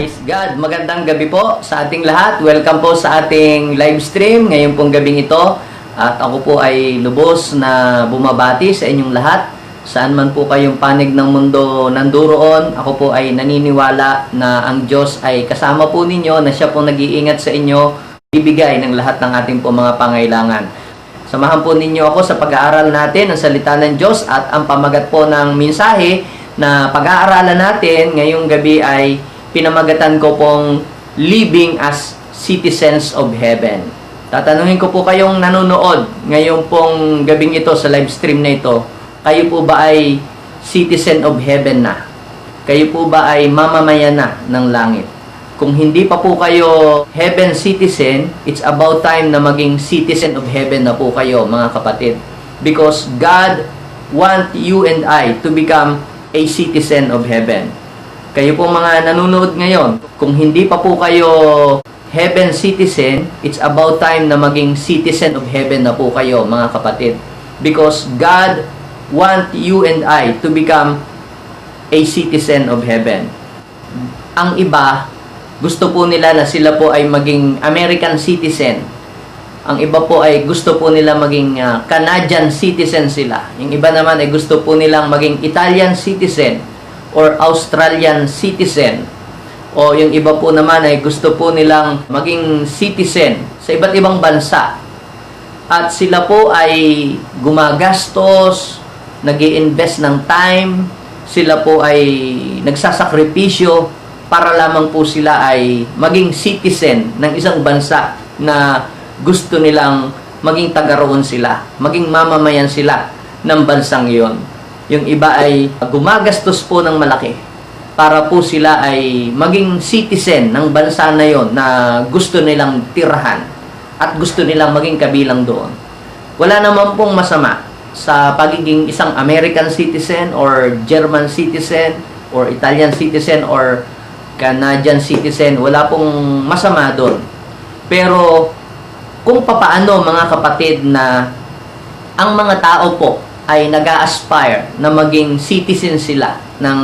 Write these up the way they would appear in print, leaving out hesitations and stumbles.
Praise God! Magandang gabi po sa ating lahat. Welcome po sa ating live stream ngayon pong gabing ito. At ako po ay lubos na bumabati sa inyong lahat. Saan man po kayong panig ng mundo nanduroon, ako po ay naniniwala na ang Diyos ay kasama po ninyo, na siya po nag-iingat sa inyo, bibigay ng lahat ng ating po mga pangailangan. Samahan po ninyo ako sa pag-aaral natin ng salita ng Diyos at ang pamagat po ng mensahe na pag-aaralan natin ngayong gabi ay pinamagatan ko pong Living as Citizens of Heaven. Tatanungin ko po kayong nanonood ngayon pong gabing ito sa live stream na ito, kayo po ba ay citizen of heaven na? Kayo po ba ay mamamayan na ng langit? Kung hindi pa po kayo heaven citizen, it's about time na maging citizen of heaven na po kayo, mga kapatid. Because God want you and I to become a citizen of heaven. Kayo po mga nanonood ngayon, kung hindi pa po kayo heaven citizen, it's about time na maging citizen of heaven na po kayo, mga kapatid. Because God want you and I to become a citizen of heaven. Ang iba, gusto po nila na sila po ay maging American citizen. Ang iba po ay gusto po nila maging Canadian citizen sila. Yung iba naman ay gusto po nilang maging Italian citizen or Australian citizen. O yung iba po naman ay gusto po nilang maging citizen sa iba't ibang bansa. At sila po ay gumagastos, nag-i-invest ng time, sila po ay nagsasakripisyo para lamang po sila ay maging citizen ng isang bansa na gusto nilang maging taga-roon sila, maging mamamayan sila ng bansang iyon. Yung iba ay gumagastos po ng malaki para po sila ay maging citizen ng bansa na yon na gusto nilang tirahan at gusto nilang maging kabilang doon. Wala naman pong masama sa pagiging isang American citizen or German citizen or Italian citizen or Canadian citizen. Wala pong masama doon. Pero kung papaano, mga kapatid, na ang mga tao po ay nag-a-aspire na maging citizen sila ng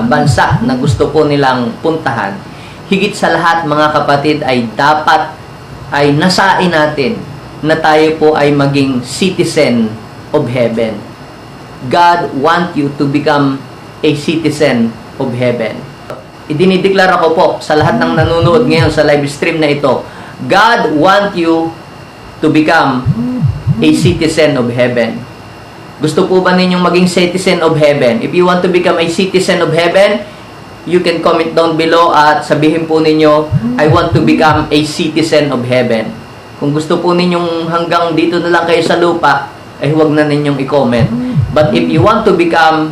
bansa na gusto po nilang puntahan, higit sa lahat, mga kapatid, ay dapat ay nasain natin na tayo po ay maging citizen of heaven. God want you to become a citizen of heaven. Idinideklara ko po sa lahat ng nanonood ngayon sa live stream na ito, God want you to become a citizen of heaven. Gusto po ba ninyong maging citizen of heaven? If you want to become a citizen of heaven, you can comment down below at sabihin po ninyo, I want to become a citizen of heaven. Kung gusto po ninyong hanggang dito na lang kayo sa lupa, ay huwag na ninyong i-comment. But if you want to become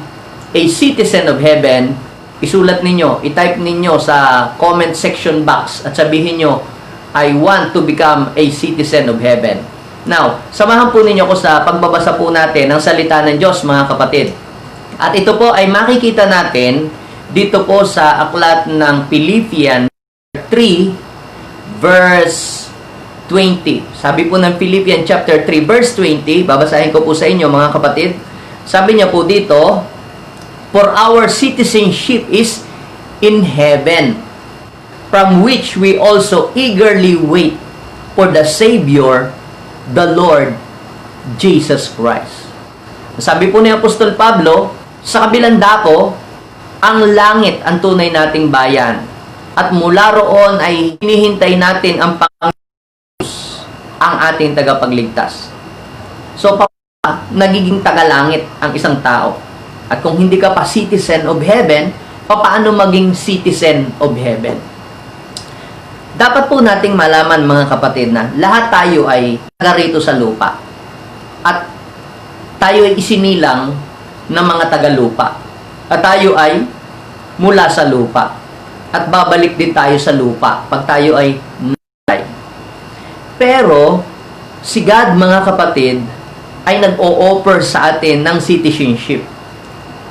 a citizen of heaven, isulat ninyo, i-type ninyo sa comment section box at sabihin nyo, I want to become a citizen of heaven. Now, samahan po ninyo ko sa pagbabasa po natin ng salita ng Diyos, mga kapatid. At ito po ay makikita natin dito po sa aklat ng Philippians 3 verse 20. Sabi po ng Philippians chapter 3 verse 20, babasahin ko po sa inyo, mga kapatid. Sabi niya po dito, for our citizenship is in heaven, from which we also eagerly wait for the Savior, the Lord Jesus Christ. Sabi po ni Apostol Pablo, sa kabilang dako, ang langit ang tunay nating bayan. At mula roon ay hinihintay natin ang Panginoon, ang ating tagapagligtas. So, nagiging tagalangit ang isang tao. At kung hindi ka pa citizen of heaven, paano maging citizen of heaven? Dapat po nating malaman, mga kapatid, na lahat tayo ay taga rito sa lupa. At tayo ay isinilang ng mga taga-lupa. At tayo ay mula sa lupa. At babalik din tayo sa lupa pag tayo ay namatay. Pero, si God, mga kapatid, ay nag-o-offer sa atin ng citizenship.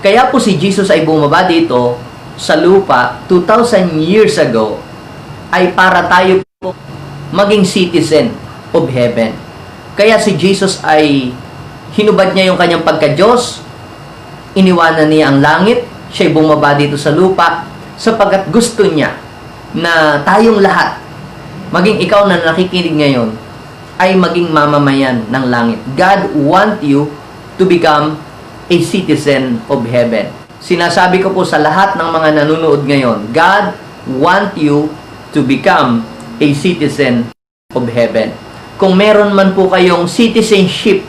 Kaya po si Jesus ay bumaba dito sa lupa 2,000 years ago ay para tayo po maging citizen of heaven. Kaya si Jesus ay hinubad niya yung kanyang pagka-Diyos, iniwanan niya ang langit, siya'y bumaba dito sa lupa sapagkat gusto niya na tayong lahat, maging ikaw na nakikinig ngayon, ay maging mamamayan ng langit. God want you to become a citizen of heaven. Sinasabi ko po sa lahat ng mga nanonood ngayon, God want you to become a citizen of heaven. Kung meron man po kayong citizenship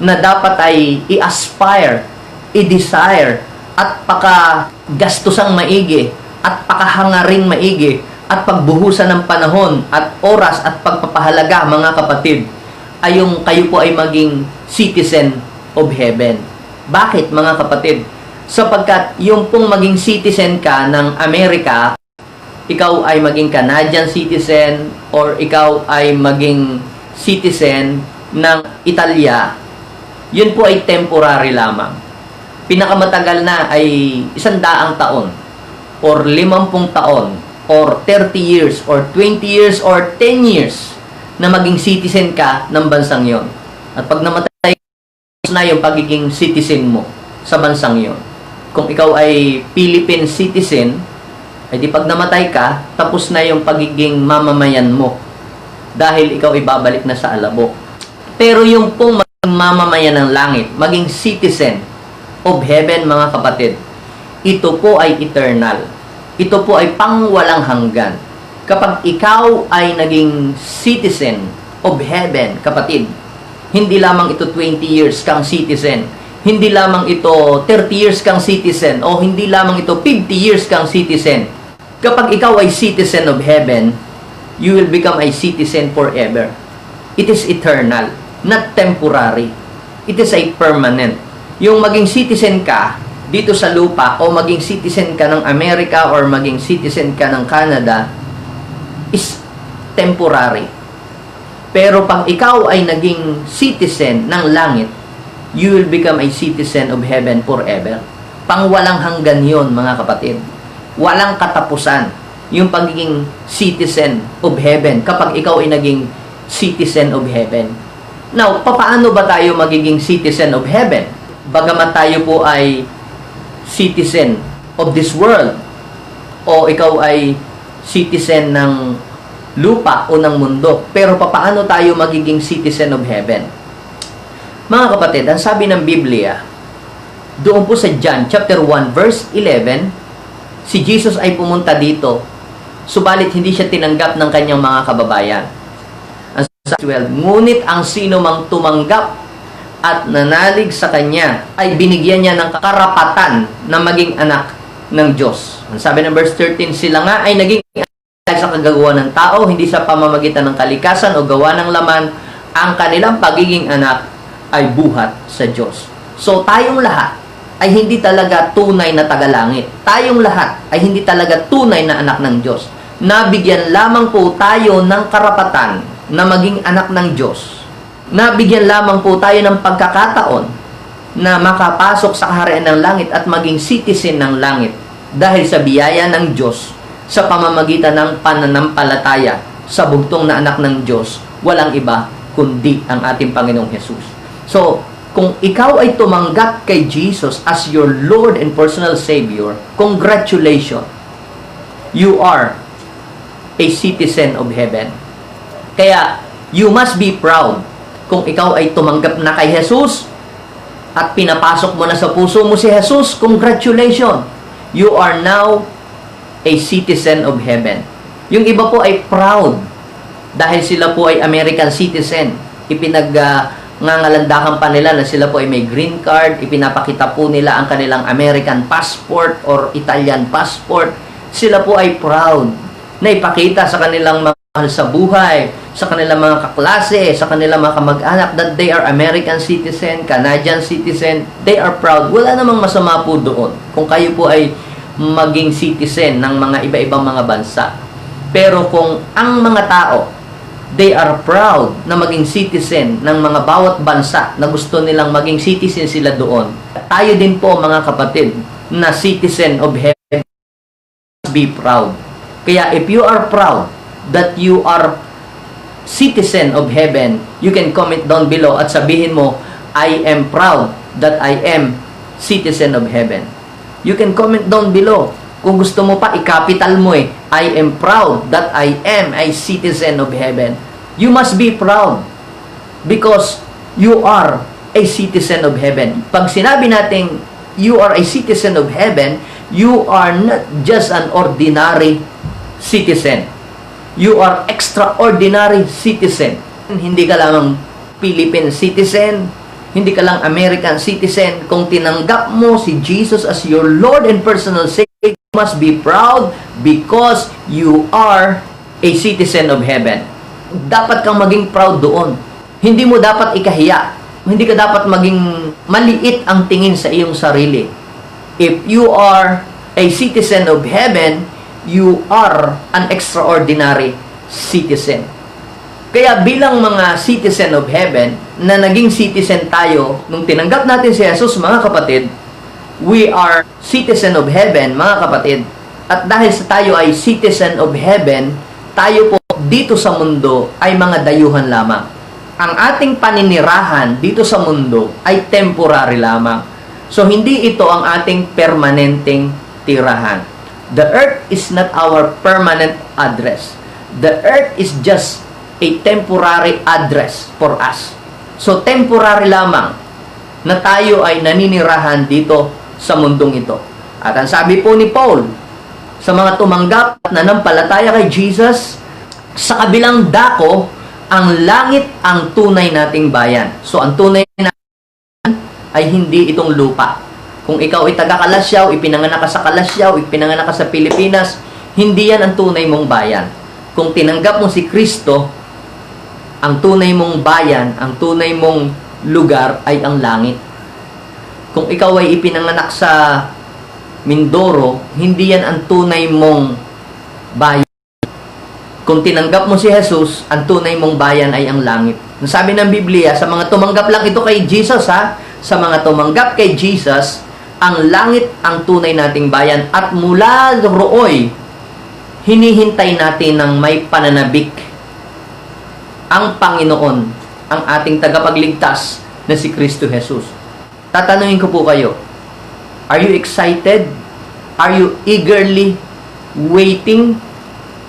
na dapat ay i-aspire, i-desire, at pakagastusang maigi, at pakahangaring maigi, at pagbuhusan ng panahon, at oras, at pagpapahalaga, mga kapatid, ay yung kayo po ay maging citizen of heaven. Bakit, mga kapatid? Sapagkat yung pong maging citizen ka ng Amerika, ikaw ay maging Canadian citizen, or ikaw ay maging citizen ng Italia, yun po ay temporary lamang. Pinakamatagal na ay 100 taon, or 50 taon, or 30 years, or 20 years, or 10 years na maging citizen ka ng bansang yon. At pag namatay na yung pagiging citizen mo sa bansang yon. Kung ikaw ay Philippine citizen, ay di pag namatay ka, tapos na yung pagiging mamamayan mo. Dahil ikaw ibabalik na sa alabok. Pero yung pong mamamayan ng langit, maging citizen of heaven, mga kapatid, ito po ay eternal. Ito po ay pangwalang hanggan. Kapag ikaw ay naging citizen of heaven, kapatid, hindi lamang ito 20 years kang citizen, hindi lamang ito 30 years kang citizen, o hindi lamang ito 50 years kang citizen. Kapag ikaw ay citizen of heaven, you will become a citizen forever. It is eternal, not temporary. It is a permanent. Yung maging citizen ka dito sa lupa, o maging citizen ka ng Amerika, or maging citizen ka ng Canada, is temporary. Pero pag ikaw ay naging citizen ng langit, you will become a citizen of heaven forever. Pangwalang hanggan yon, mga kapatid. Walang katapusan yung pagiging citizen of heaven kapag ikaw ay naging citizen of heaven. Now, paano ba tayo magiging citizen of heaven? Bagamat tayo po ay citizen of this world, o ikaw ay citizen ng lupa o ng mundo, pero paano tayo magiging citizen of heaven? Mga kapatid, ang sabi ng Biblia, doon po sa John chapter 1 verse 11, si Jesus ay pumunta dito, subalit hindi siya tinanggap ng kanyang mga kababayan. Ang sabi 12, ngunit ang sino mang tumanggap at nanalig sa kanya ay binigyan niya ng karapatan na maging anak ng Diyos. Ang sabi ng verse 13, sila nga ay naging anak sa kagagawa ng tao, hindi sa pamamagitan ng kalikasan o gawa ng laman. Ang kanilang pagiging anak ay buhat sa Diyos. So tayong lahat ay hindi talaga tunay na tagalangit. Tayong lahat ay hindi talaga tunay na anak ng Diyos. Nabigyan lamang po tayo ng karapatan na maging anak ng Diyos. Nabigyan lamang po tayo ng pagkakataon na makapasok sa kaharian ng langit at maging citizen ng langit dahil sa biyaya ng Diyos sa pamamagitan ng pananampalataya sa bugtong na anak ng Diyos, walang iba kundi ang ating Panginoong Jesus. So, kung ikaw ay tumanggap kay Jesus as your Lord and personal Savior, congratulations! You are a citizen of heaven. Kaya, you must be proud kung ikaw ay tumanggap na kay Jesus at pinapasok mo na sa puso mo si Jesus. Congratulations! You are now a citizen of heaven. Yung iba po ay proud dahil sila po ay American citizen. Ngangalandakan pa nila na sila po ay may green card, ipinapakita po nila ang kanilang American passport or Italian passport. Sila po ay proud na ipakita sa kanilang mga mahal sa buhay, sa kanilang mga kaklase, sa kanilang mga kamag-anak that they are American citizen, Canadian citizen. They are proud. Wala namang masama po doon kung kayo po ay maging citizen ng mga iba-ibang mga bansa. Pero kung ang mga tao, they are proud na maging citizen ng mga bawat bansa na gusto nilang maging citizen sila doon. Tayo din po, mga kapatid, na citizen of heaven, must be proud. Kaya if you are proud that you are citizen of heaven, you can comment down below at sabihin mo, I am proud that I am citizen of heaven. You can comment down below. Kung gusto mo pa, i-capital mo eh. I am proud that I am a citizen of heaven. You must be proud because you are a citizen of heaven. Pag sinabi natin you are a citizen of heaven, you are not just an ordinary citizen. You are extraordinary citizen. Hindi ka lang Philippine citizen, hindi ka lang American citizen. Kung tinanggap mo si Jesus as your Lord and personal Savior, you must be proud because you are a citizen of heaven. Dapat kang maging proud doon. Hindi mo dapat ikahiya. Hindi ka dapat maging maliit ang tingin sa iyong sarili. If you are a citizen of heaven, you are an extraordinary citizen. Kaya bilang mga citizen of heaven, na naging citizen tayo, nung tinanggap natin si Jesus, mga kapatid, we are citizen of heaven, mga kapatid. At dahil sa tayo ay citizen of heaven, tayo po dito sa mundo ay mga dayuhan lamang. Ang ating paninirahan dito sa mundo ay temporary lamang. So, hindi ito ang ating permanenteng tirahan. The earth is not our permanent address. The earth is just a temporary address for us. So, temporary lamang na tayo ay naninirahan dito sa mundong ito. At ang sabi po ni Paul, sa mga tumanggap at nanampalataya kay Jesus, sa kabilang dako, ang langit ang tunay nating bayan. So, ang tunay natin ay hindi itong lupa. Kung ikaw ay taga-Kalasyaw, ipinanganak ka sa Kalasyaw, ipinanganak ka sa Pilipinas, hindi yan ang tunay mong bayan. Kung tinanggap mo si Kristo, ang tunay mong bayan, ang tunay mong lugar ay ang langit. Kung ikaw ay ipinanganak sa Mindoro, hindi yan ang tunay mong bayan. Kung tinanggap mo si Jesus, ang tunay mong bayan ay ang langit. Sabi ng Biblia, sa mga tumanggap lang ito kay Jesus, sa mga tumanggap kay Jesus, ang langit ang tunay nating bayan. At mula rooy, hinihintay natin ng may pananabik ang Panginoon, ang ating tagapagligtas na si Kristo Jesus. Tatanungin ko po kayo, are you excited? Are you eagerly waiting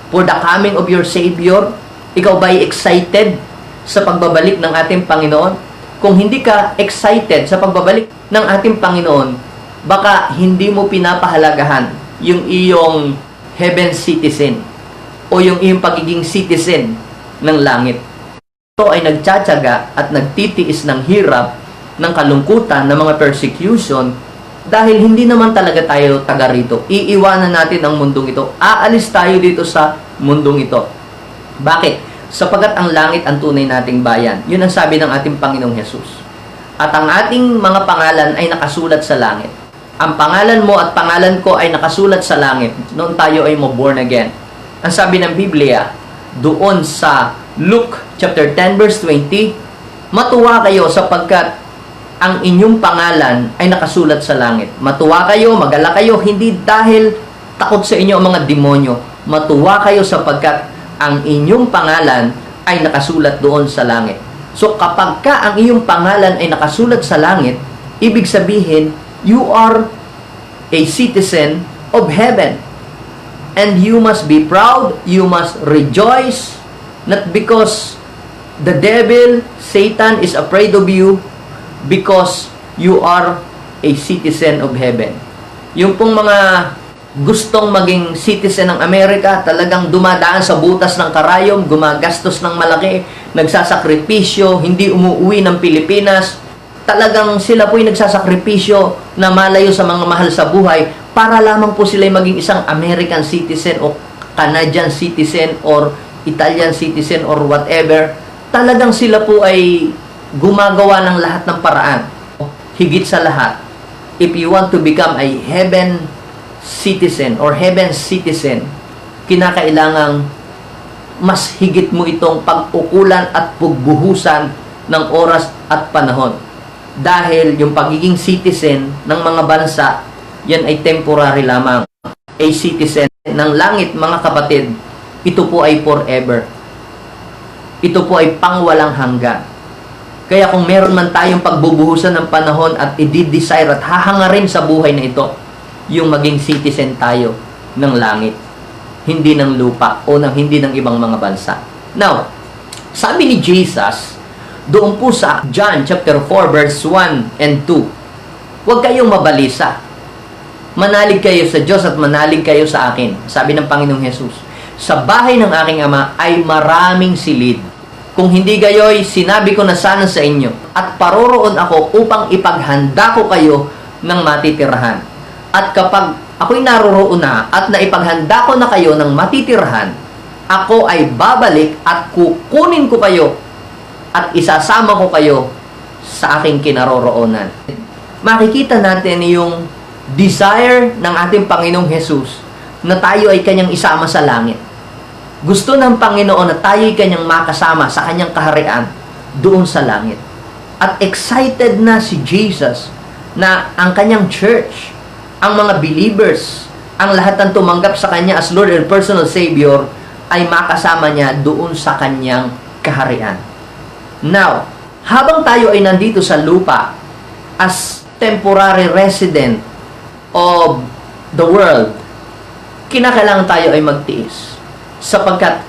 for the coming of your Savior? Ikaw ba'y excited sa pagbabalik ng ating Panginoon? Kung hindi ka excited sa pagbabalik ng ating Panginoon, baka hindi mo pinapahalagahan yung iyong heaven citizen o yung iyong pagiging citizen ng langit. Ito ay nagtsatsaga at nagtitiis ng hirap, ng kalungkutan, ng mga persecution dahil hindi naman talaga tayo taga rito. Iiwanan natin ang mundong ito. Aalis tayo dito sa mundong ito. Bakit? Sapagkat ang langit ang tunay nating bayan. Yun ang sabi ng ating Panginoong Jesus. At ang ating mga pangalan ay nakasulat sa langit. Ang pangalan mo at pangalan ko ay nakasulat sa langit noon tayo ay born again. Ang sabi ng Biblia, doon sa Luke chapter 10 verse 20, matuwa kayo sapagkat ang inyong pangalan ay nakasulat sa langit. Matuwa kayo, magala kayo, hindi dahil takot sa inyo ang mga demonyo. Matuwa kayo sapagkat ang inyong pangalan ay nakasulat doon sa langit. So kapag ka ang iyong pangalan ay nakasulat sa langit, ibig sabihin, you are a citizen of heaven. And you must be proud, you must rejoice, not because the devil, Satan, is afraid of you, because you are a citizen of heaven. Yung pong mga gustong maging citizen ng Amerika, talagang dumadaan sa butas ng karayom, gumagastos ng malaki, nagsasakripisyo, hindi umuwi ng Pilipinas. Talagang sila po'y nagsasakripisyo na malayo sa mga mahal sa buhay para lamang po sila maging isang American citizen o Canadian citizen or Italian citizen or whatever. Talagang sila po ay gumagawa ng lahat ng paraan. Higit sa lahat, if you want to become a heaven citizen or heaven citizen, kinakailangang mas higit mo itong pag-ukulan at pagbuhusan ng oras at panahon. Dahil yung pagiging citizen ng mga bansa, yan ay temporary lamang. A citizen ng langit, mga kapatid, ito po ay forever. Ito po ay pangwalang hanggan. Kaya kung meron man tayong pagbubuhusan ng panahon at i-desire at hahangarin sa buhay na ito, yung maging citizen tayo ng langit, hindi ng lupa o hindi ng ibang mga bansa. Now, sabi ni Jesus doon po sa John chapter 4 verse 1 and 2, huwag kayong mabalisa. Manalig kayo sa Diyos at manalig kayo sa akin. Sabi ng Panginoong Jesus, sa bahay ng aking Ama ay maraming silid. Kung hindi gayoy, sinabi ko na sana sa inyo, at paroroon ako upang ipaghanda ko kayo ng matitirahan. At kapag ako'y naroroon na at naipaghanda ko na kayo ng matitirahan, ako ay babalik at kukunin ko kayo at isasama ko kayo sa aking kinaroroonan. Makikita natin yung desire ng ating Panginoong Jesus na tayo ay kanyang isama sa langit. Gusto ng Panginoon na tayo ay kanyang makasama sa kanyang kaharian doon sa langit. At excited na si Jesus na ang kanyang church, ang mga believers, ang lahat ng tumanggap sa kanya as Lord and personal Savior ay makasama niya doon sa kanyang kaharian. Now, habang tayo ay nandito sa lupa as temporary resident of the world, kinakailangan tayo ay magtiis. Sapagkat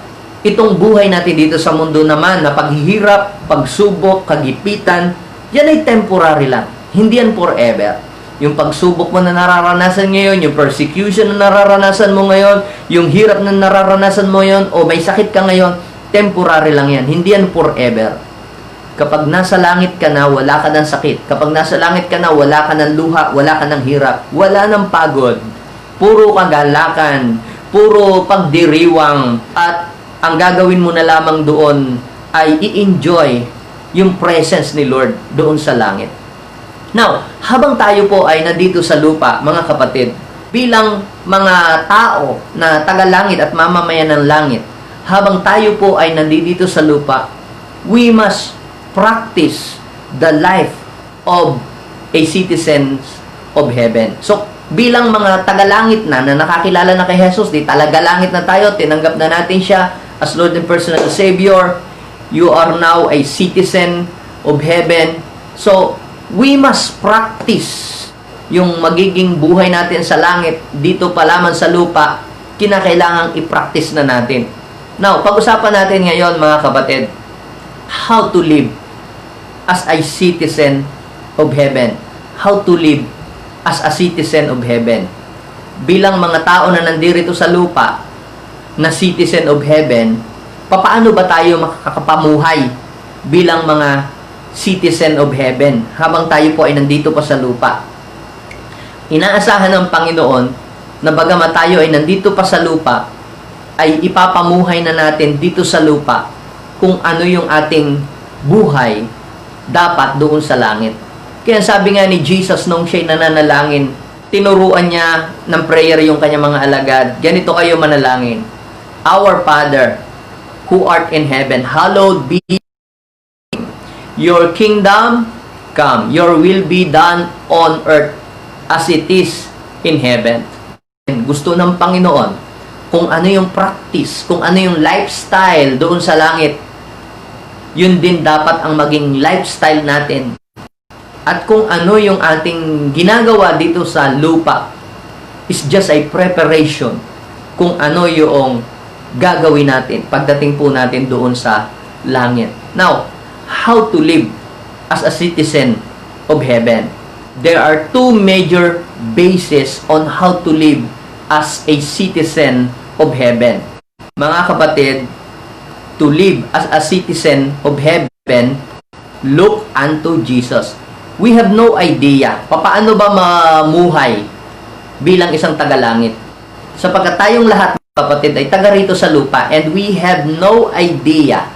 itong buhay natin dito sa mundo naman na paghihirap, pagsubok, kagipitan, yan ay temporary lang. Hindi yan forever. Yung pagsubok mo na nararanasan ngayon, yung persecution na nararanasan mo ngayon, yung hirap na nararanasan mo ngayon, o may sakit ka ngayon, temporary lang yan. Hindi yan forever. Kapag nasa langit ka na, wala ka ng sakit. Kapag nasa langit ka na, wala ka ng luha, wala ka ng hirap, wala ng pagod. Puro kagalakan, puro pagdiriwang, at ang gagawin mo na lamang doon ay i-enjoy yung presence ni Lord doon sa langit. Now, habang tayo po ay nandito sa lupa, mga kapatid, bilang mga tao na taga-langit at mamamayan ng langit, habang tayo po ay nandito sa lupa, we must practice the life of a citizen of heaven. So, bilang mga taga-langit na nakakilala na kay Jesus, di talaga-langit na tayo, tinanggap na natin siya as Lord and personal Savior, you are now a citizen of heaven. So, we must practice yung magiging buhay natin sa langit dito pa lamang sa lupa, kinakailangang i-practice na natin. Now, pag-usapan natin ngayon, mga kapatid, how to live as a citizen of heaven. How to live as a citizen of heaven. Bilang mga tao na nandito sa lupa, na citizen of heaven, papaano ba tayo makakapamuhay bilang mga citizen of heaven habang tayo po ay nandito pa sa lupa? Inaasahan ng Panginoon na bagamat tayo ay nandito pa sa lupa, ay ipapamuhay na natin dito sa lupa kung ano yung ating buhay dapat doon sa langit. Kaya sabi nga ni Jesus nung siya'y nananalangin, tinuruan niya ng prayer yung kanyang mga alagad. Ganito kayo manalangin. Our Father, who art in heaven, hallowed be your kingdom come. Your will be done on earth as it is in heaven. Gusto ng Panginoon kung ano yung practice, kung ano yung lifestyle doon sa langit, yun din dapat ang maging lifestyle natin. At kung ano yung ating ginagawa dito sa lupa is just a preparation kung ano yung gagawin natin pagdating po natin doon sa langit. Now, how to live as a citizen of heaven? There are two major bases on how to live as a citizen of heaven. Mga kapatid, to live as a citizen of heaven, look unto Jesus. We have no idea paano ba mamuhay bilang isang taga-langit. Sapagkat tayong lahat, kapatid, ay taga rito sa lupa, and we have no idea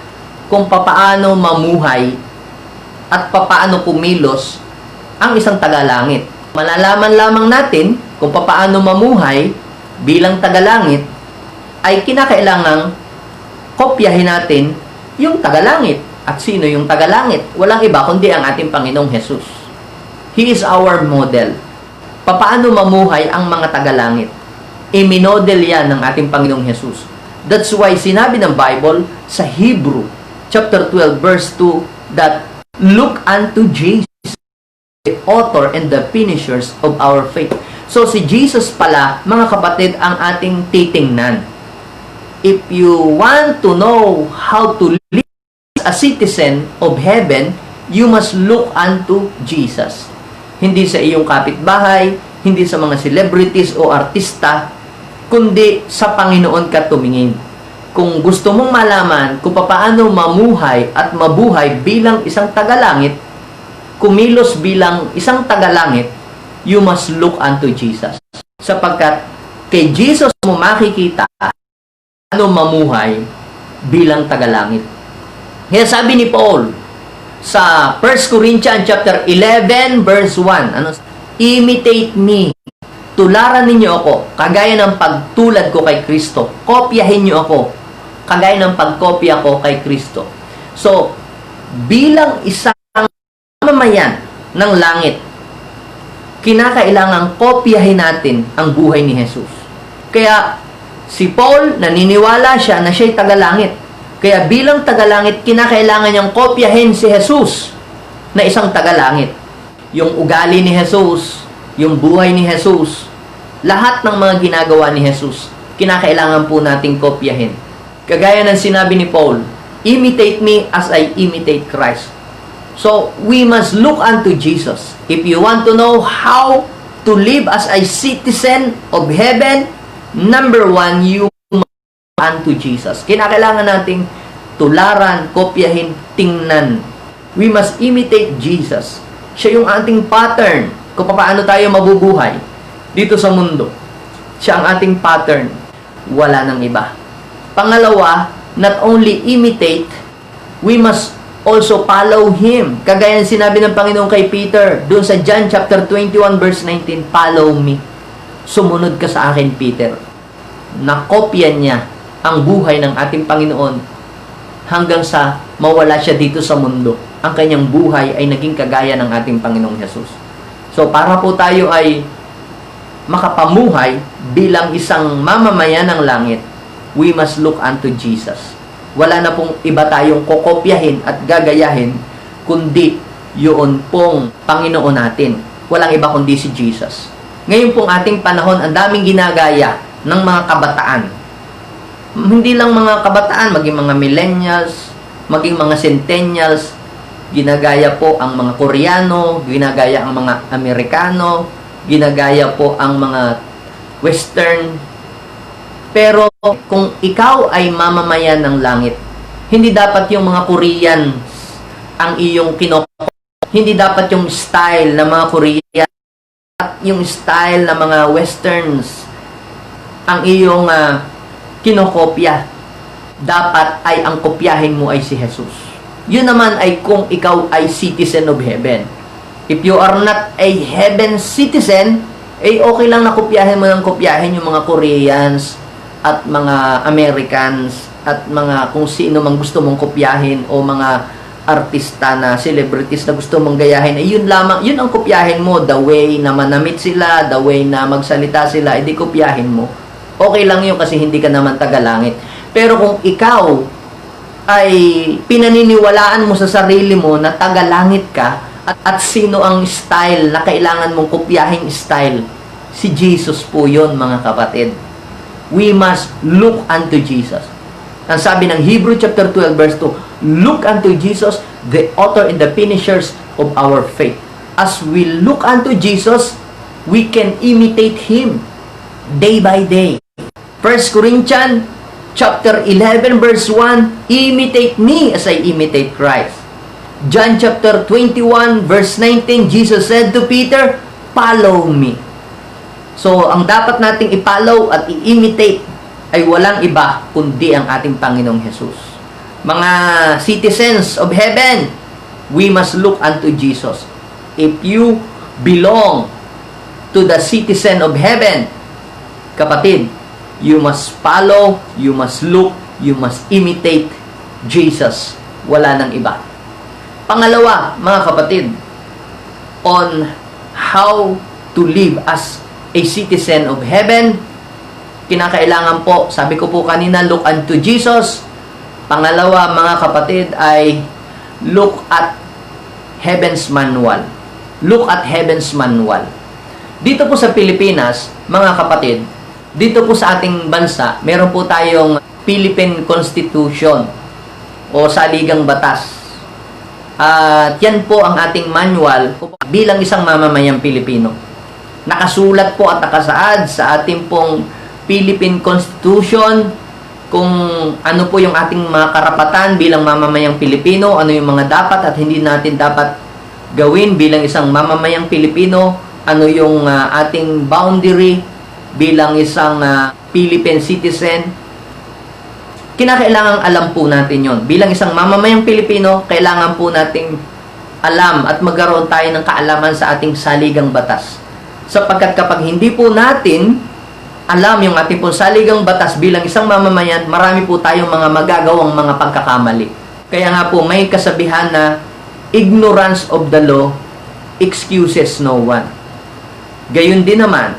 kung paano mamuhay at paano kumilos ang isang taga-langit. Malalaman lamang natin kung paano mamuhay bilang taga-langit ay kinakailangang kopyahin natin yung taga-langit. At sino yung taga-langit? Walang iba kundi ang ating Panginoong Jesus. He is our model. Paano mamuhay ang mga taga-langit? I-minodel yan ng ating Panginoong Jesus. That's why sinabi ng Bible sa Hebrew chapter 12 verse 2 that look unto Jesus, the author and the finishers of our faith. So, si Jesus pala, mga kapatid, ang ating titingnan. If you want to know how to live as a citizen of heaven, you must look unto Jesus. Hindi sa iyong kapitbahay, hindi sa mga celebrities o artista, kundi sa Panginoon ka tumingin. Kung gusto mong malaman kung paano mamuhay at mabuhay bilang isang tagalangit, kumilos bilang isang tagalangit, you must look unto Jesus. Sapagkat kay Jesus mo makikita ano mamuhay bilang tagalangit. Kaya sabi ni Paul sa 1 Corinthians chapter 11 verse 1, ano? Imitate me. Tularan ninyo ako kagaya ng pagtulad ko kay Kristo. Kopyahin niyo ako kagaya ng pagkopya ko kay Kristo. So, bilang isang mamamayan ng langit, kinakailangang kopyahin natin ang buhay ni Jesus. Kaya, si Paul, naniniwala siya na siya'y tagalangit. Kaya bilang tagalangit, kinakailangan niyang kopyahin si Jesus na isang tagalangit. Yung ugali ni Jesus, yung buhay ni Jesus, lahat ng mga ginagawa ni Jesus, kinakailangan po nating kopyahin. Kagaya ng sinabi ni Paul, imitate me as I imitate Christ. So, we must look unto Jesus. If you want to know how to live as a citizen of heaven, number one, you must look unto Jesus. Kinakailangan nating tularan, kopyahin, tingnan. We must imitate Jesus. Siya yung ating pattern kung paano tayo mabubuhay dito sa mundo. Siya ang ating pattern. Wala nang iba. Pangalawa, not only imitate, we must also follow Him. Kagaya ng sinabi ng Panginoon kay Peter, doon sa John chapter 21 verse 19, follow me. Sumunod ka sa akin, Peter. Nakopya niya ang buhay ng ating Panginoon hanggang sa mawala siya dito sa mundo. Ang kanyang buhay ay naging kagaya ng ating Panginoong Jesus. So, para po tayo ay makapamuhay bilang isang mamamayan ng langit, we must look unto Jesus. Wala na pong iba tayong kokopyahin at gagayahin, kundi yun pong Panginoon natin. Walang iba kundi si Jesus. Ngayon pong ating panahon, ang daming ginagaya ng mga kabataan. Hindi lang mga kabataan, maging mga millennials, maging mga centennials, ginagaya po ang mga Koreano, ginagaya ang mga Amerikano, ginagaya po ang mga Western. Pero kung ikaw ay mamamayan ng langit, hindi dapat yung mga Koreans ang iyong kinokopya. Hindi dapat yung style ng mga Korean at yung style ng mga Westerns ang iyong kinokopya. Dapat ay ang kopyahin mo ay si Jesus. Yun naman ay kung ikaw ay citizen of heaven. If you are not a heaven citizen, okay lang na kopyahin mo ng kopyahin yung mga Koreans at mga Americans at mga kung sino mang gusto mong kopyahin o mga artista na celebrities na gusto mong gayahin, yun lamang, yun ang kopyahin mo. The way na manamit sila, the way na magsalita sila, edi kopyahin mo. Okay lang yun kasi hindi ka naman tagalangit. Pero kung ikaw ay pinaniniwalaan mo sa sarili mo na tagalangit ka at sino ang style na kailangan mong kopyahin style, si Jesus po yun, mga kapatid. We must look unto Jesus. Ang sabi ng Hebrew chapter 12 verse 2, look unto Jesus, the author and the finishers of our faith. As we look unto Jesus, we can imitate Him day by day. 1 Corinthians chapter 11 verse 1, imitate me as I imitate Christ. John chapter 21 verse 19, Jesus said to Peter, follow me. So, ang dapat nating i-follow at i-imitate ay walang iba kundi ang ating Panginoong Jesus. Mga citizens of heaven, we must look unto Jesus. If you belong to the citizen of heaven, kapatid, you must follow, you must look, you must imitate Jesus. Wala nang iba. Pangalawa, mga kapatid, on how to live as a citizen of heaven, kinakailangan po, sabi ko po kanina, look unto Jesus. Pangalawa, mga kapatid, ay look at heaven's manual. Look at heaven's manual. Dito po sa Pilipinas, mga kapatid, dito po sa ating bansa, meron po tayong Philippine Constitution o saligang batas. At yan po ang ating manual bilang isang mamamayang Pilipino. Nakasulat po at nakasaad sa ating pong Philippine Constitution kung ano po yung ating mga karapatan bilang mamamayang Pilipino, ano yung mga dapat at hindi natin dapat gawin bilang isang mamamayang Pilipino, ano yung ating boundary bilang isang Philippine citizen. Kinakailangan alam po natin yon. Bilang isang mamamayang Pilipino, kailangan po nating alam at magkaroon tayo ng kaalaman sa ating saligang batas. Sapagkat kapag hindi po natin alam yung ating pong saligang batas bilang isang mamamayan, marami po tayong mga magagawang mga pagkakamali. Kaya nga po may kasabihan na ignorance of the law excuses no one. Gayon din naman,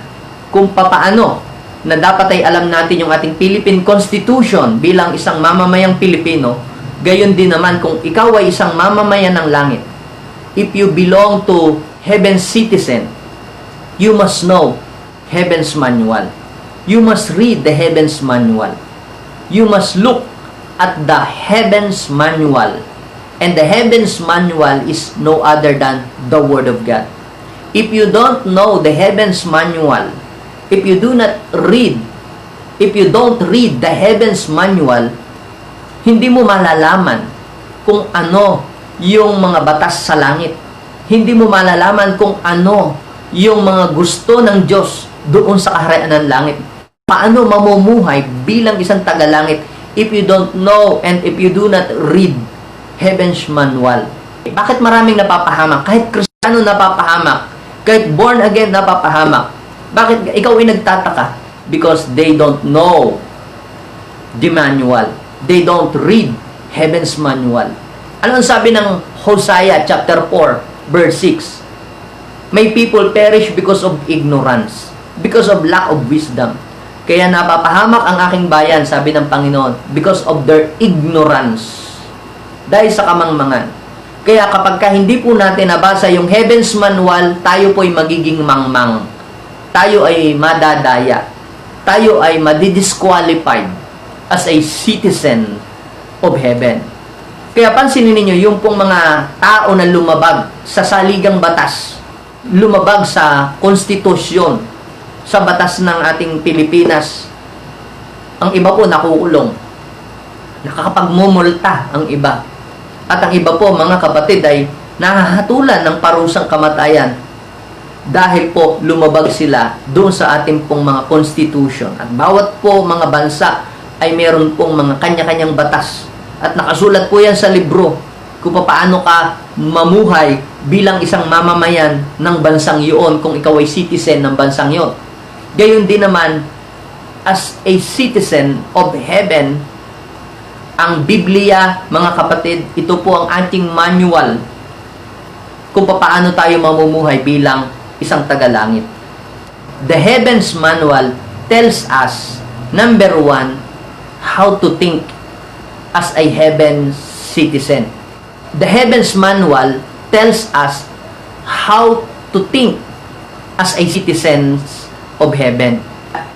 kung papaano na dapat ay alam natin yung ating Philippine Constitution bilang isang mamamayang Pilipino, gayon din naman kung ikaw ay isang mamamayan ng langit. If you belong to Heaven's citizen, you must know Heaven's manual. You must read the Heaven's manual. You must look at the Heaven's manual. And the Heaven's manual is no other than the Word of God. If you don't know the Heaven's manual, if you don't read the Heaven's manual, hindi mo malalaman kung ano yung mga batas sa langit. Hindi mo malalaman kung ano yung mga gusto ng Diyos doon sa kaharian ng langit. Paano mamumuhay bilang isang tagalangit if you don't know and if you do not read Heaven's manual? Bakit maraming napapahamak? Kahit Kristiyano napapahamak. Kahit born again napapahamak. Bakit ikaw ay nagtataka? Because they don't know the manual. They don't read Heaven's manual. Ano ang sabi ng Hosea chapter 4 verse 6? My people perish because of ignorance, because of lack of wisdom. Kaya napapahamak ang aking bayan, sabi ng Panginoon, because of their ignorance. Dahil sa kamangmangan. Kaya kapag hindi po natin nabasa yung Heaven's manual, tayo po ay magiging mangmang. Tayo ay madadaya. Tayo ay madidisqualified as a citizen of heaven. Kaya pansinin niyo yung pong mga tao na lumabag sa saligang batas, lumabag sa konstitusyon, sa batas ng ating Pilipinas. Ang iba po nakukulong. Nakakapagmumulta ang iba. At ang iba po, mga kapatid, ay nahahatulan ng parusang kamatayan dahil po lumabag sila doon sa ating pong mga constitution. At bawat po mga bansa ay meron pong mga kanya-kanyang batas. At nakasulat po yan sa libro kung paano ka mamuhay bilang isang mamamayan ng bansang iyon kung ikaw ay citizen ng bansang iyon. Gayon din naman, as a citizen of heaven, ang Biblia, mga kapatid, ito po ang ating manual kung paano tayo mamumuhay bilang isang tagalangit. The Heaven's Manual tells us, number 1, how to think as a heaven citizen. The Heaven's Manual tells us how to think as a citizens of heaven.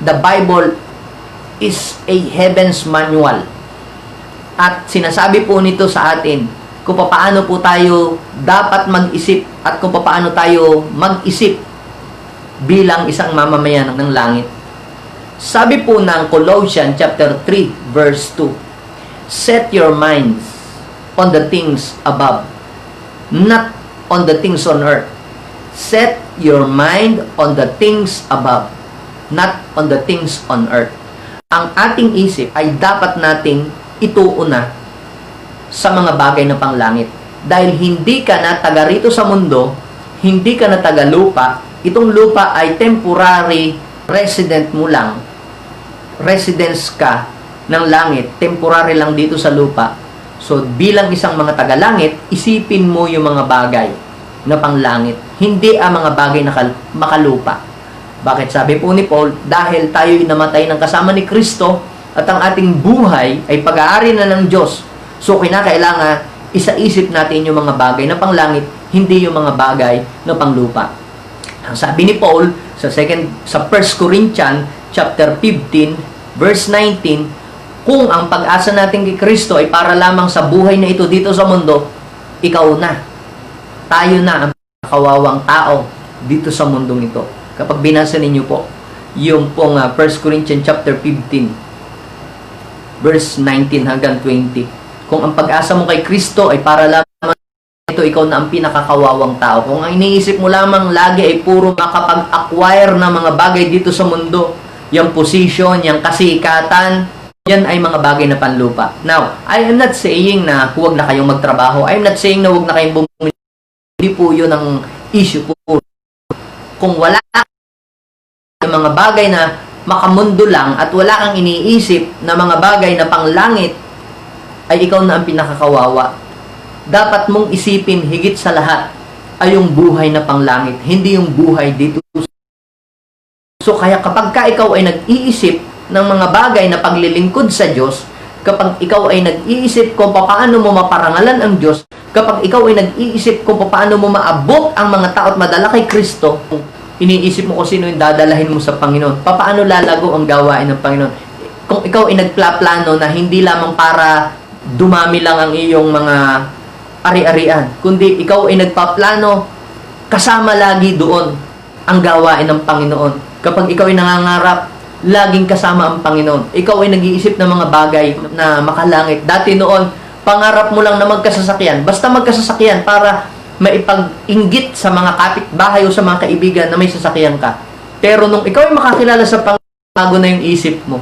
The Bible is a heaven's manual. At sinasabi po nito sa atin kung paano po tayo dapat mag-isip at kung paano tayo mag-isip bilang isang mamamayan ng langit. Sabi po ng Colossians chapter 3 verse 2, set your minds on the things above, not on the things on earth. Set your mind on the things above, not on the things on earth. Ang ating isip ay dapat nating ituuna sa mga bagay na panglangit. Dahil hindi ka na taga rito sa mundo, hindi ka na taga lupa, itong lupa ay temporary resident mo lang. Residence ka ng langit, temporary lang dito sa lupa. So, bilang isang mga taga-langit, isipin mo yung mga bagay na panglangit, hindi ang mga bagay na makalupa. Bakit sabi po ni Paul? Dahil tayo'y namatay ng kasama ni Kristo at ang ating buhay ay pag-aari na ng Diyos. So, kinakailangan isaisip natin yung mga bagay na panglangit, hindi yung mga bagay na panglupa. Ang sabi ni Paul, sa 1 Corinthians chapter 15 verse 19, kung ang pag-asa natin kay Kristo ay para lamang sa buhay na ito dito sa mundo, ikaw na. Tayo na ang kawawang tao dito sa mundong ito. Kapag binasa ninyo po yung pong 1 Corinthians chapter 15 verse 19 hanggang 20. Kung ang pag-asa mo kay Kristo ay para lamang ito, ikaw na ang pinakakawawang tao. Kung ang iniisip mo lamang lagi ay puro makapag-acquire ng mga bagay dito sa mundo, yung position, yung kasikatan, yan ay mga bagay na panlupa. Now, I am not saying na huwag na kayong magtrabaho. I am not saying na huwag na kayong bumili. Hindi po yun ang issue po. Kung wala yung mga bagay na makamundo lang at wala kang iniisip na mga bagay na panglangit, ay ikaw na ang pinakakawawa. Dapat mong isipin higit sa lahat ay yung buhay na panglangit, hindi yung buhay dito. So kaya kapag ka ikaw ay nag-iisip ng mga bagay na paglilingkod sa Diyos, kapag ikaw ay nag-iisip kung paano mo maparangalan ang Diyos, kapag ikaw ay nag-iisip kung paano mo maabot ang mga tao at madala kay Kristo, iniisip mo kung sino yung dadalahin mo sa Panginoon, paano lalago ang gawain ng Panginoon. Kung ikaw ay nagplaplano na hindi lamang para dumami lang ang iyong mga ari-arian, kundi ikaw ay nagpaplano kasama lagi doon ang gawain ng Panginoon. Kapag ikaw ay nangangarap, laging kasama ang Panginoon. Ikaw ay nag-iisip ng mga bagay na makalangit. Dati noon, pangarap mo lang na magkasasakyan. Basta magkasasakyan para maipag-inggit sa mga kapitbahay o sa mga kaibigan na may sasakyan ka. Pero nung ikaw ay makakilala sa Panginoon, bago na yung isip mo.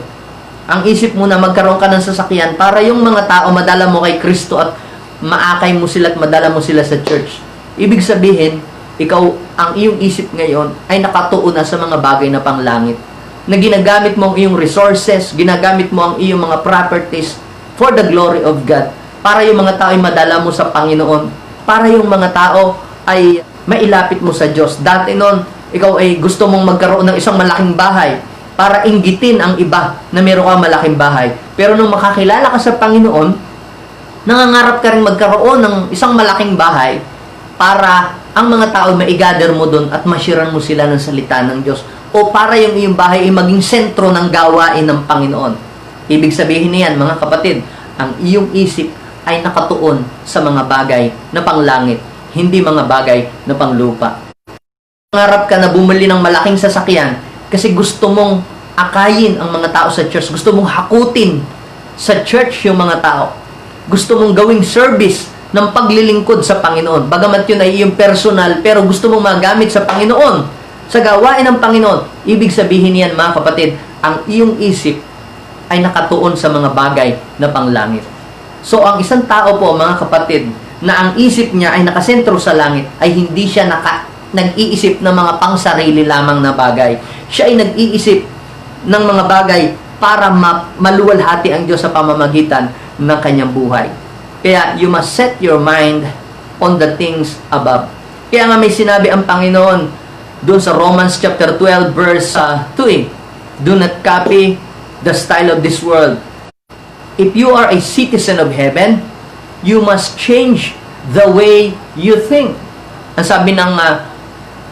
Ang isip mo na magkaroon ka ng sasakyan para yung mga tao madala mo kay Kristo at maakay mo sila at madala mo sila sa church. Ibig sabihin, ikaw, ang iyong isip ngayon ay nakatuon na sa mga bagay na panglangit. Na ginagamit mo ang iyong resources, ginagamit mo ang iyong mga properties for the glory of God. Para yung mga tao ay madala mo sa Panginoon. Para yung mga tao ay mailapit mo sa Diyos. Dati noon, ikaw ay gusto mong magkaroon ng isang malaking bahay para inggitin ang iba na meron kang malaking bahay. Pero nung makakilala ka sa Panginoon, nangangarap ka rin magkaroon ng isang malaking bahay para ang mga tao maigather mo doon at mashiran mo sila ng salita ng Diyos. O para yung iyong bahay ay maging sentro ng gawain ng Panginoon. Ibig sabihin niyan, mga kapatid, ang iyong isip ay nakatuon sa mga bagay na panglangit, hindi mga bagay na panglupa. Nangarap ka na bumili ng malaking sasakyan kasi gusto mong akayin ang mga tao sa church. Gusto mong hakutin sa church yung mga tao. Gusto mong gawing service ng paglilingkod sa Panginoon. Bagamat yun ay iyong personal, pero gusto mong magamit sa Panginoon, sa gawain ng Panginoon. Ibig sabihin niyan, mga kapatid, ang iyong isip ay nakatuon sa mga bagay na panglangit. So, ang isang tao po, mga kapatid, na ang isip niya ay nakasentro sa langit, ay hindi siya nag-iisip ng mga pangsarili lamang na bagay. Siya ay nag-iisip ng mga bagay para maluwalhati ang Diyos sa pamamagitan ng kanyang buhay. Kaya, you must set your mind on the things above. Kaya nga may sinabi ang Panginoon doon sa Romans chapter 12 verse 2. Do not copy the style of this world. If you are a citizen of heaven, you must change the way you think. Ang sabi ng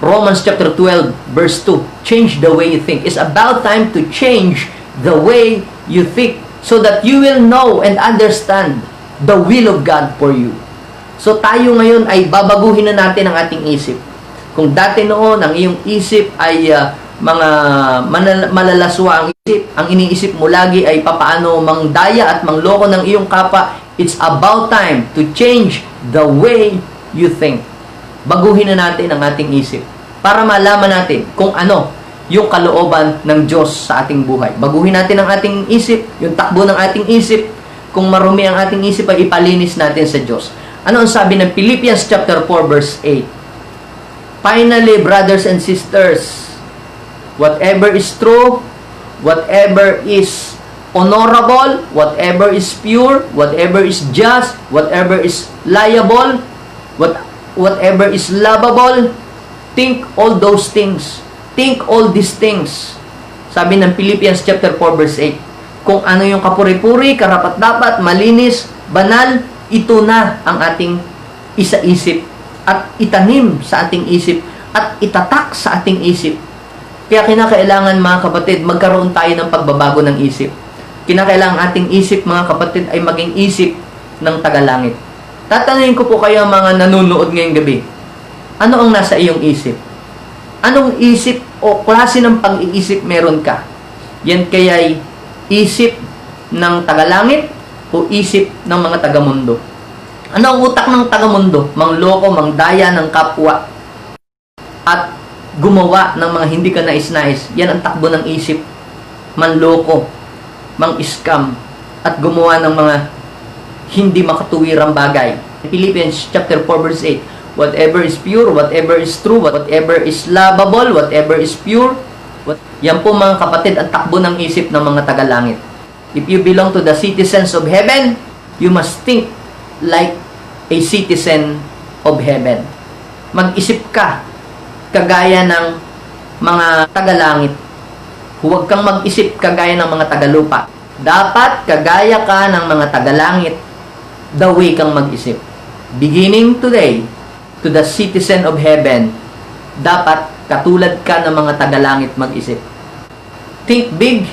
Romans chapter 12 verse 2, change the way you think. It's about time to change the way you think so that you will know and understand the will of God for you. So tayo ngayon ay babaguhin na natin ang ating isip. Kung dati noon ang iyong isip ay mga malalaswa ang isip, ang iniisip mo lagi ay papaano mangdaya at mangloko ng iyong kapwa, it's about time to change the way you think. Baguhin na natin ang ating isip para malaman natin kung ano yung kalooban ng Diyos sa ating buhay. Baguhin natin ang ating isip, yung takbo ng ating isip. Kung marumi ang ating isip ay ipalinis natin sa Diyos. Ano ang sabi ng Philippians chapter 4 verse 8? Finally, brothers and sisters, whatever is true, whatever is honorable, whatever is pure, whatever is just, whatever is liable, whatever is lovable, think all those things. Think all these things. Sabi ng Philippians chapter 4 verse 8. Kung ano yung kapuri-puri, karapat-dapat, malinis, banal, ito na ang ating isaisip at itanim sa ating isip at itatak sa ating isip. Kaya kinakailangan mga kapatid, magkaroon tayo ng pagbabago ng isip. Kinakailangan ating isip mga kapatid ay maging isip ng tagalangit. Tatanungin ko po kayo mga nanonood ngayong gabi. Ano ang nasa iyong isip? Anong isip o klase ng pag-iisip meron ka? Yan kaya'y isip ng tagalangit o isip ng mga tagamundo? Ano ang utak ng tagamundo? Mangloko, mangdaya ng kapwa at gumawa ng mga hindi ka nais-nais. Yan ang takbo ng isip. Manloko, mang-scam, at gumawa ng mga hindi makatuwirang bagay. Philippians chapter 4 verse 8. Whatever is pure, whatever is true, whatever is lovable, whatever is pure. Yan po mga kapatid ang takbo ng isip ng mga tagalangit. If you belong to the citizens of heaven, you must think like a citizen of heaven. Mag-isip ka kagaya ng mga tagalangit. Huwag kang mag-isip kagaya ng mga tagalupa. Dapat kagaya ka ng mga tagalangit, the way kang mag-isip. Beginning today, to the citizen of heaven, dapat katulad ka ng mga tagalangit mag-isip. Think big,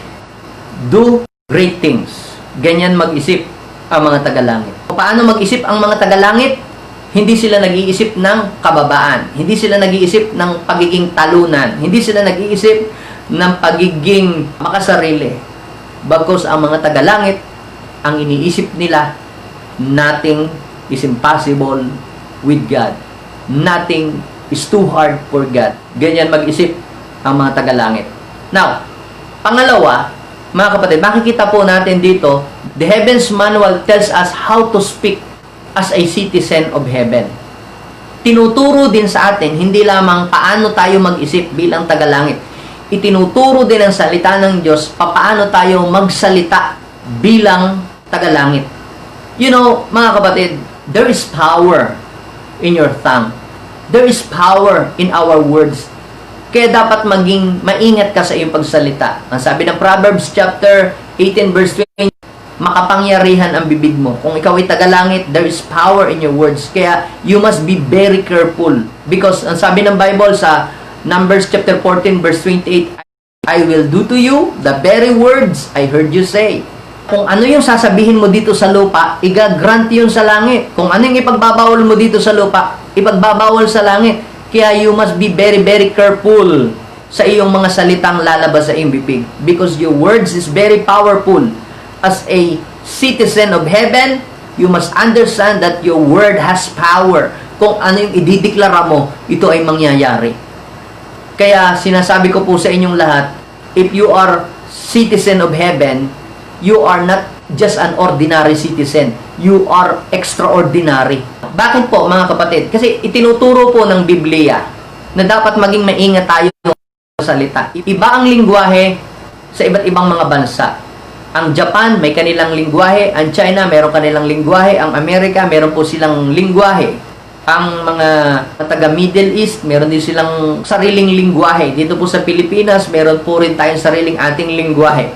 do great things. Ganyan mag-isip ang mga tagalangit. Paano mag-isip ang mga tagalangit? Hindi sila nag-iisip ng kababaan. Hindi sila nag-iisip ng pagiging talunan. Hindi sila nag-iisip ng pagiging makasarili. Bagkus ang mga tagalangit, ang iniisip nila, nothing is impossible with God. Nothing is too hard for God. Ganyan mag-isip ang mga tagalangit. Now, pangalawa, mga kapatid, makikita po natin dito, the Heavens Manual tells us how to speak as a citizen of heaven. Tinuturo din sa atin, hindi lamang paano tayo mag-isip bilang tagalangit. Itinuturo din ang salita ng Diyos, paano tayo magsalita bilang tagalangit. You know, mga kapatid, there is power in your tongue. There is power in our words. Kaya dapat maging maingat ka sa iyong pagsalita. Ang sabi ng Proverbs chapter 18 verse 20, makapangyarihan ang bibig mo. Kung ikaw ay tagalangit, there is power in your words. Kaya you must be very careful. Because ang sabi ng Bible sa Numbers chapter 14 verse 28, I will do to you the very words I heard you say. Kung ano yung sasabihin mo dito sa lupa, igagrant yun sa langit. Kung ano yung ipagbabawal mo dito sa lupa, ipagbabawal sa langit. Kaya you must be very, very careful sa iyong mga salitang lalabas sa iyong bibig. Because your words is very powerful. As a citizen of heaven, you must understand that your word has power. Kung ano yung idideklara mo, ito ay mangyayari. Kaya sinasabi ko po sa inyong lahat, if you are citizen of heaven, you are not just an ordinary citizen. You are extraordinary. Bakit po mga kapatid? Kasi itinuturo po ng Biblia na dapat maging maingat tayo sa salita. Iba ang lingwahe sa iba't ibang mga bansa. Ang Japan, may kanilang lingwahe. Ang China, meron kanilang lingwahe. Ang Amerika, meron po silang lingwahe. Ang mga taga-Middle East, meron din silang sariling lingwahe. Dito po sa Pilipinas, meron po rin tayong sariling ating lingwahe.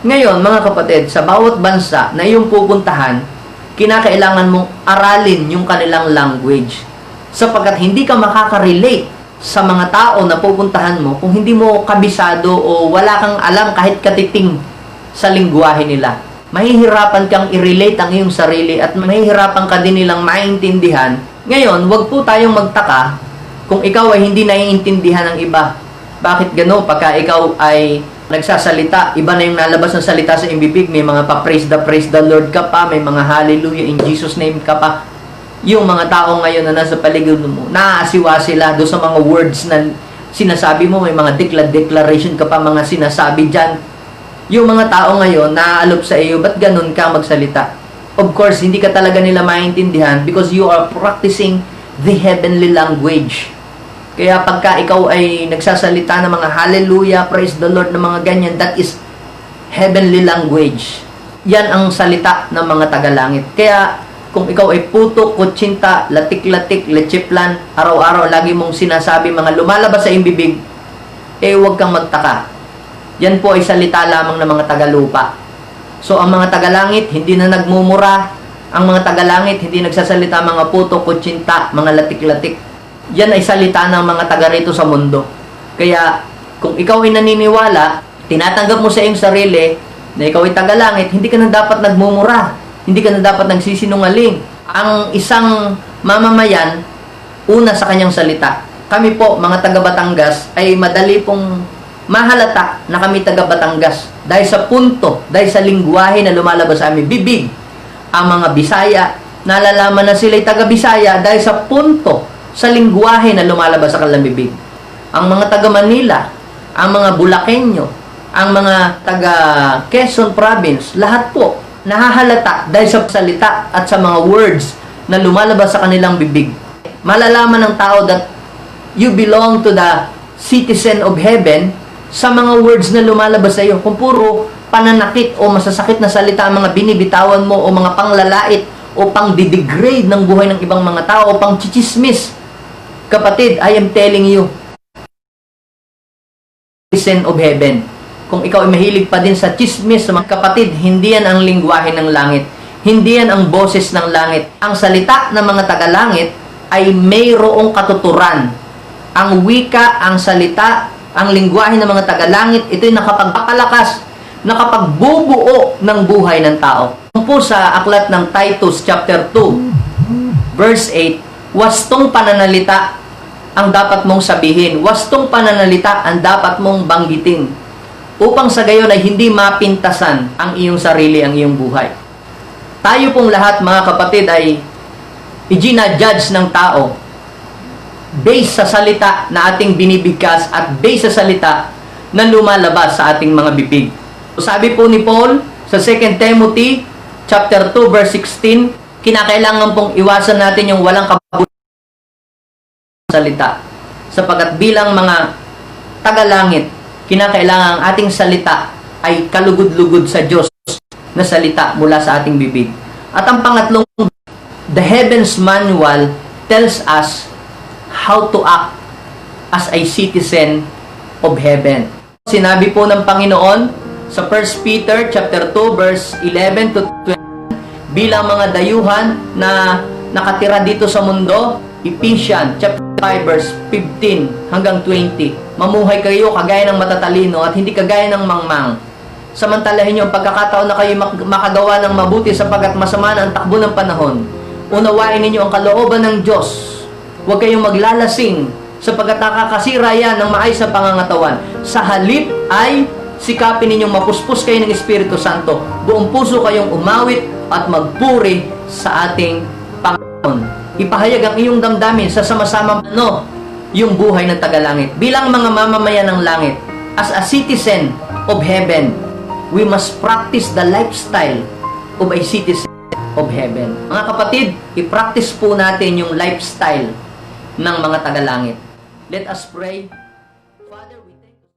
Ngayon, mga kapatid, sa bawat bansa na iyong pupuntahan, kinakailangan mong aralin yung kanilang language. Sapagkat hindi ka makaka-relate sa mga tao na pupuntahan mo kung hindi mo kabisado o wala kang alam kahit katiting sa lingwahe nila. Mahihirapan kang i-relate ang iyong sarili at mahihirapan ka din nilang maintindihan. Ngayon, wag po tayong magtaka kung ikaw ay hindi naiintindihan ng iba. Bakit gano'n? Pagka ikaw ay nagsasalita, iba na yung nalabas ng salita sa iyong bibig. May mga praise the Lord ka pa, may mga hallelujah in Jesus name ka pa. Yung mga tao ngayon na nasa paligid mo, naaasiwa sila doon sa mga words na sinasabi mo, may mga declaration ka pa, mga sinasabi dyan. Yung mga tao ngayon, naaalop sa iyo, ba't ganun ka magsalita? Of course, hindi ka talaga nila maintindihan because you are practicing the heavenly language. Kaya pagka ikaw ay nagsasalita ng mga hallelujah, praise the Lord, ng mga ganyan, that is heavenly language. Yan ang salita ng mga tagalangit. Kaya kung ikaw ay puto, kutsinta, latik-latik, lechiplan, araw-araw lagi mong sinasabi mga lumalabas sa iyong bibig, eh huwag kang magtaka. Yan po ay salita lamang ng mga tagalupa. So, ang mga tagalangit, hindi na nagmumura. Ang mga tagalangit, hindi nagsasalita mga puto, kutsinta, mga latik-latik. Yan ay salita ng mga taga rito sa mundo. Kaya, Kung ikaw ay naniniwala, tinatanggap mo sa iyong sarili na ikaw ay tagalangit, hindi ka na dapat nagmumura. Hindi ka na dapat nagsisinungaling. Ang isang mamamayan, una sa kanyang salita. Kami po, mga taga Batangas, ay madali pong mahalata na kami taga Batangas. Dahil sa punto, dahil sa lingwahe na lumalabas sa aming bibig. Ang mga Bisaya, nalalaman na sila'y taga Bisaya dahil sa punto, sa lingwahe na lumalabas sa kanilang bibig. Ang mga taga Manila, ang mga Bulakenyo, ang mga taga Quezon Province, lahat po nahahalata dahil sa salita at sa mga words na lumalabas sa kanilang bibig. Malalaman ng tao that you belong to the citizen of heaven sa mga words na lumalabas sa iyo. Kung puro pananakit o masasakit na salita ang mga binibitawan mo o mga panglalait o pang-degrade ng buhay ng ibang mga tao o pang-chichismis, kapatid, I am telling you, citizen of heaven. Kung ikaw ay mahilig pa din sa chismis, mga kapatid, hindi yan ang lingwahe ng langit. Hindi yan ang boses ng langit. Ang salita ng mga taga-langit ay mayroong katuturan. Ang wika, ang salita, ang lingwahe ng mga taga-langit, ito'y nakapagpapalakas, nakapagbubuo ng buhay ng tao. Kung po sa aklat ng Titus chapter 2, verse 8, wastong pananalita ang dapat mong sabihin. Wastong pananalita ang dapat mong banggitin. Upang sa gayon ay hindi mapintasan ang iyong sarili, ang iyong buhay. Tayo pong lahat, mga kapatid, ay i-judge ng tao based sa salita na ating binibigkas at based sa salita na lumalabas sa ating mga bibig. Sabi po ni Paul sa 2 Timothy chapter 2 verse 16, kinakailangan pong iwasan natin yung walang kabutihan salita. Sapagkat bilang mga tagalangit, kinakailangan ang ating salita ay kalugod-lugod sa Diyos na salita mula sa ating bibig. At ang pangatlong, the Heavens Manual tells us how to act as a citizen of heaven. Sinabi po ng Panginoon sa 1 Peter chapter 2 verse 11 to 20, bilang mga dayuhan na nakatira dito sa mundo, Ephesians chapter 5 verse 15 hanggang 20. Mamuhay kayo kagaya ng matatalino at hindi kagaya ng mangmang. Samantalahin niyo ang pagkakataon na kayo makagawa ng mabuti sapagkat masama na ang takbo ng panahon. Unawain ninyo ang kalooban ng Diyos. Huwag kayong maglalasing sapagkat nakakasira yan ng maayos na pangangatawan. Sa halip ay sikapin ninyong mapuspos kayo ng Espiritu Santo. Buong puso kayong umawit at magpuri sa ating Panginoon. Ipahayag ang iyong damdamin sa sama-sama yung buhay ng tagalangit. Bilang mga mamamayan ng langit, as a citizen of heaven, we must practice the lifestyle of a citizen of heaven. Mga kapatid, i-practice po natin yung lifestyle ng mga tagalangit. Let us pray.